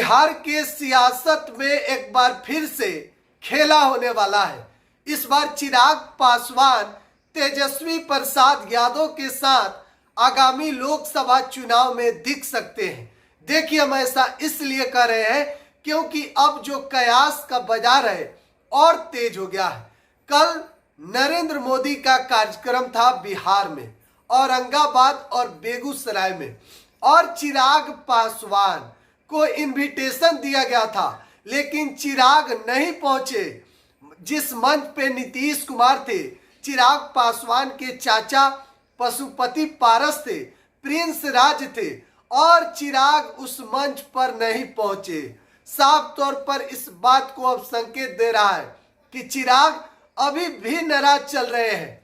बिहार के सियासत में एक बार फिर से खेला होने वाला है। इस बार चिराग पासवान तेजस्वी प्रसाद यादव के साथ आगामी लोकसभा चुनाव में दिख सकते हैं। देखिए, हम ऐसा इसलिए कर रहे हैं क्योंकि अब जो कयास का बाजार है और तेज हो गया है। कल नरेंद्र मोदी का कार्यक्रम था बिहार में, औरंगाबाद और बेगूसराय में, और चिराग पासवान को इनविटेशन दिया गया था, लेकिन चिराग नहीं पहुंचे। जिस मंच पे नीतीश कुमार थे, चिराग पासवान के चाचा पशुपति पारस थे, प्रिंस राज थे, और चिराग उस मंच पर नहीं पहुंचे। साफ तौर पर इस बात को अब संकेत दे रहा है कि चिराग अभी भी नाराज चल रहे हैं।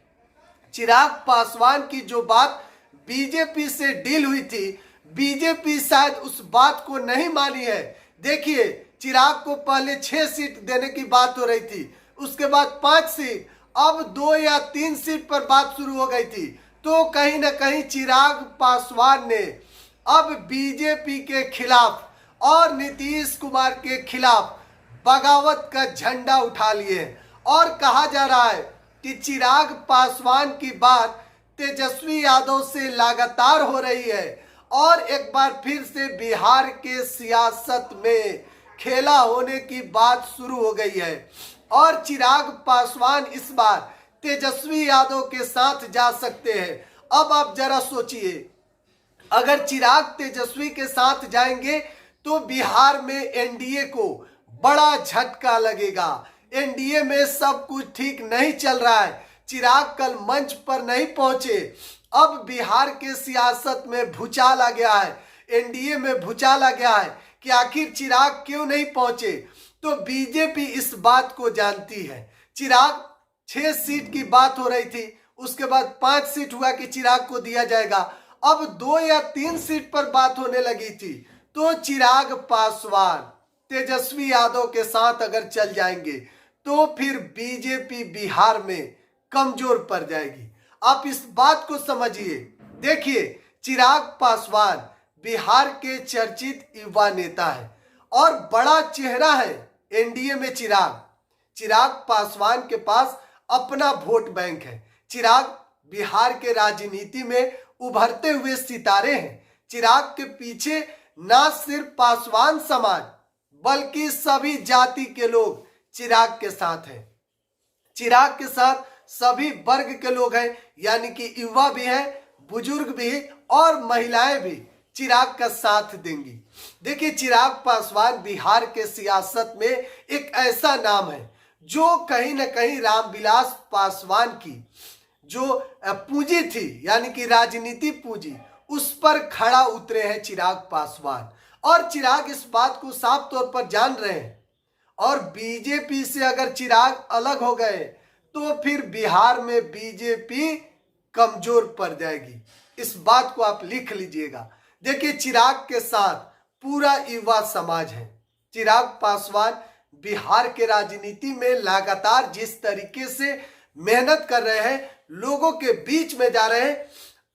चिराग पासवान की जो बात बीजेपी से डील हुई थी, बीजेपी शायद उस बात को नहीं मानी है। देखिए, चिराग को पहले 6 सीट देने की बात हो रही थी, उसके बाद 5 सीट, अब 2 या 3 सीट पर बात शुरू हो गई थी। तो कहीं ना कहीं चिराग पासवान ने अब बीजेपी के खिलाफ और नीतीश कुमार के खिलाफ बगावत का झंडा उठा लिए, और कहा जा रहा है कि चिराग पासवान की बात तेजस्वी यादव से लगातार हो रही है, और एक बार फिर से बिहार के सियासत में खेला होने की बात शुरू हो गई है। और चिराग पासवान इस बार तेजस्वी यादव के साथ जा सकते हैं। अब आप जरा सोचिए, अगर चिराग तेजस्वी के साथ जाएंगे तो बिहार में एनडीए को बड़ा झटका लगेगा। एनडीए में सब कुछ ठीक नहीं चल रहा है। चिराग कल मंच पर नहीं पहुंचे। अब बिहार के सियासत में भूचाल आ गया है, एनडीए में भूचाल आ गया है कि आखिर चिराग क्यों नहीं पहुंचे। तो बीजेपी इस बात को जानती है। चिराग 6 सीट की बात हो रही थी, उसके बाद 5 सीट हुआ कि चिराग को दिया जाएगा, अब 2 या 3 सीट पर बात होने लगी थी। तो चिराग पासवान तेजस्वी यादव के साथ अगर चल जाएंगे तो फिर बीजेपी बिहार में कमजोर पड़ जाएगी। आप इस बात को समझिए। देखिए, चिराग पासवान बिहार के चर्चित युवा नेता है और बड़ा चेहरा है एनडीए में। चिराग पासवान के पास अपना वोट बैंक है। चिराग बिहार के राजनीति में उभरते हुए सितारे हैं। चिराग के पीछे ना सिर्फ पासवान समाज बल्कि सभी जाति के लोग चिराग के साथ हैं। चिराग के साथ सभी वर्ग के लोग हैं, यानी कि युवा भी हैं, बुजुर्ग भी और महिलाएं भी चिराग का साथ देंगी। देखिए, चिराग पासवान बिहार के सियासत में एक ऐसा नाम है जो कहीं ना कहीं रामविलास पासवान की जो पूंजी थी, यानी कि राजनीति पूंजी, उस पर खड़ा उतरे हैं चिराग पासवान। और चिराग इस बात को साफ तौर पर जान रहे हैं, और बीजेपी से अगर चिराग अलग हो गए तो फिर बिहार में बीजेपी कमजोर पड़ जाएगी। इस बात को आप लिख लीजिएगा। देखिए, चिराग के साथ पूरा युवा समाज है। चिराग पासवान बिहार के राजनीति में लगातार जिस तरीके से मेहनत कर रहे हैं, लोगों के बीच में जा रहे हैं,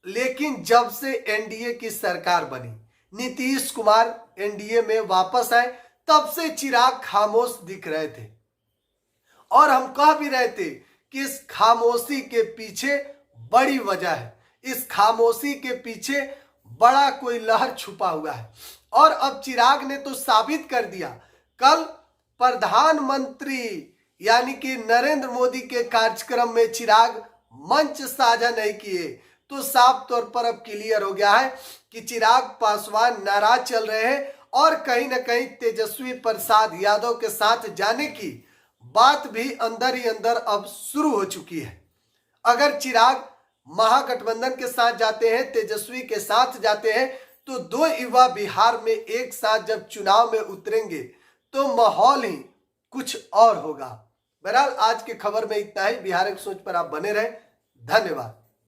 लेकिन जब से एनडीए की सरकार बनी, नीतीश कुमार एनडीए में वापस आए, तब से चिराग खामोश दिख रहे थे। और हम कह भी रहे थे कि इस खामोशी के पीछे बड़ी वजह है, इस खामोशी के पीछे बड़ा कोई लहर छुपा हुआ है। और अब चिराग ने तो साबित कर दिया। कल प्रधानमंत्री यानी कि नरेंद्र मोदी के कार्यक्रम में चिराग मंच साझा नहीं किए, तो साफ तौर पर अब क्लियर हो गया है कि चिराग पासवान नाराज चल रहे हैं, और कहीं ना कहीं तेजस्वी प्रसाद यादव के साथ जाने की बात भी अंदर ही अंदर अब शुरू हो चुकी है। अगर चिराग महागठबंधन के साथ जाते हैं, तेजस्वी के साथ जाते हैं, तो 2 युवा बिहार में एक साथ जब चुनाव में उतरेंगे तो माहौल ही कुछ और होगा। बहरहाल, आज की खबर में इतना ही। बिहार की सोच पर आप बने रहें। धन्यवाद।